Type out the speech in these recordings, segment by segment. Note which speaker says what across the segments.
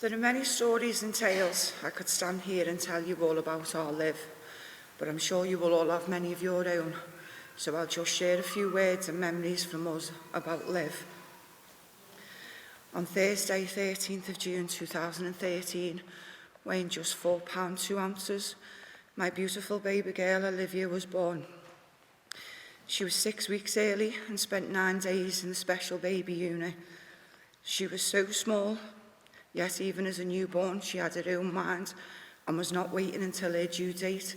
Speaker 1: There are many stories and tales I could stand here and tell you all about our Liv, but I'm sure you will all have many of your own, so I'll just share a few words and memories from us about Liv. On Thursday, 13th of June 2013, weighing just £4 2 ounces, my beautiful baby girl Olivia was born. She was 6 weeks early and spent 9 days in the special baby unit. She was so small, yet even as a newborn she had her own mind and was not waiting until her due date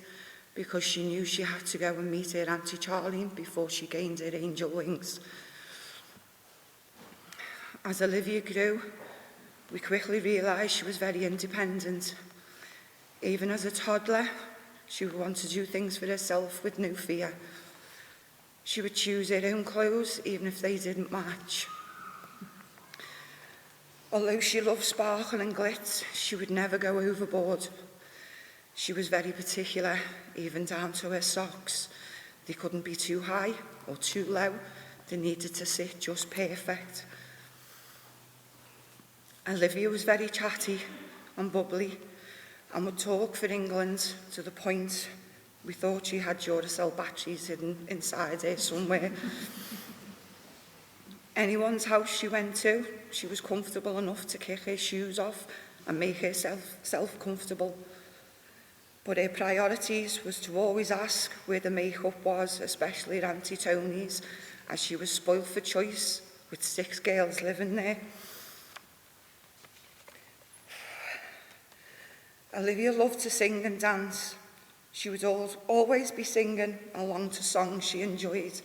Speaker 1: because she knew she had to go and meet her Auntie Charlene before she gained her angel wings. As Olivia grew, we quickly realised she was very independent. Even as a toddler, she would want to do things for herself with no fear. She would choose her own clothes even if they didn't match. Although she loved sparkle and glitz, she would never go overboard. She was very particular, even down to her socks. They couldn't be too high or too low. They needed to sit just perfect. Olivia was very chatty and bubbly and would talk for England to the point we thought she had Duracell batteries hidden inside her somewhere. Anyone's house she went to, she was comfortable enough to kick her shoes off and make herself comfortable. But her priorities was to always ask where the makeup was, especially at Auntie Tony's, as she was spoilt for choice with 6 girls living there. Olivia loved to sing and dance. She would always be singing along to songs she enjoyed,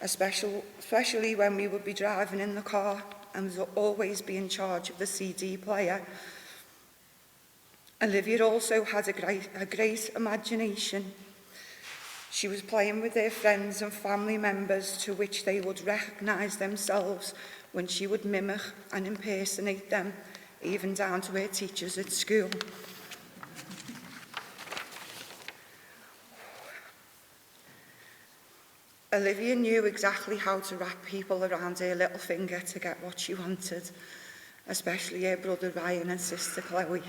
Speaker 1: especially when we would be driving in the car and would always be in charge of the CD player. Olivia also had a great imagination. She was playing with her friends and family members to which they would recognise themselves when she would mimic and impersonate them, even down to her teachers at school. Olivia knew exactly how to wrap people around her little finger to get what she wanted, especially her brother Ryan and sister Chloe.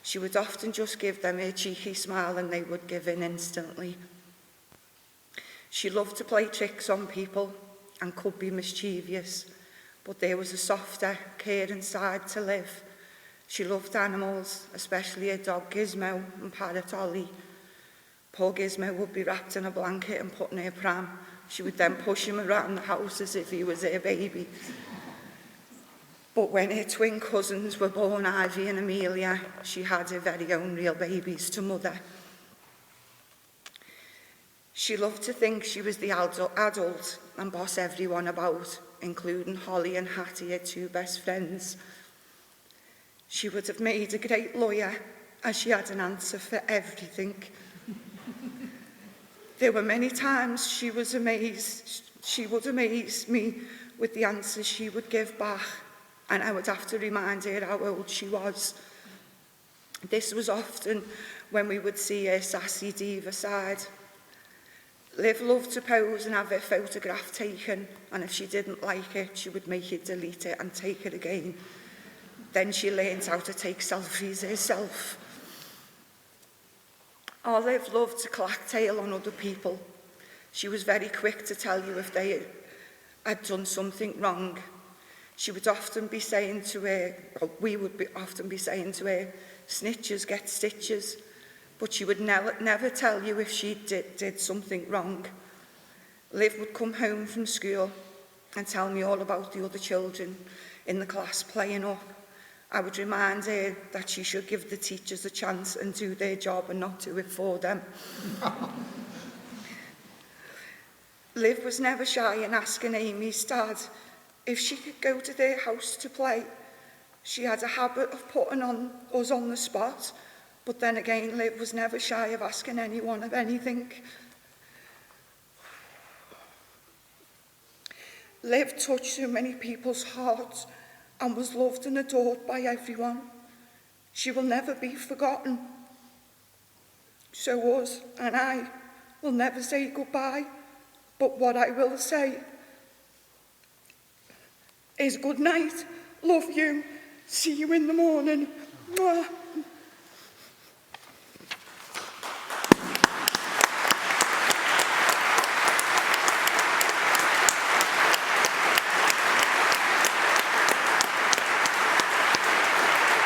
Speaker 1: She would often just give them a cheeky smile and they would give in instantly. She loved to play tricks on people and could be mischievous, but there was a softer, caring side to Liv. She loved animals, especially her dog Gizmo and parrot Ollie. Poor Gizmo would be wrapped in a blanket and put in her pram. She would then push him around the house as if he was her baby. But when her twin cousins were born, Ivy and Amelia, she had her very own real babies to mother. She loved to think she was the adult and boss everyone about, including Holly and Hattie, her 2 best friends. She would have made a great lawyer, as she had an answer for everything. There were many times she would amaze me with the answers she would give back, and I would have to remind her how old she was. This was often when we would see her sassy diva side. Liv loved to pose and have her photograph taken, and if she didn't like it, she would make it delete it and take it again. Then she learned how to take selfies herself. Liv loved to clack tail on other people. She was very quick to tell you if they had done something wrong. She would often be saying to her, or we would often be saying to her, snitches get stitches, but she would never tell you if she did something wrong. Liv would come home from school and tell me all about the other children in the class playing up. I would remind her that she should give the teachers a chance and do their job and not do it for them. Liv was never shy in asking Amy's dad if she could go to their house to play. She had a habit of putting us on the spot, but then again, Liv was never shy of asking anyone of anything. Liv touched so many people's hearts and was loved and adored by everyone. She will never be forgotten. So us and I will never say goodbye, but what I will say is good night, love you, See you in the morning. Mwah.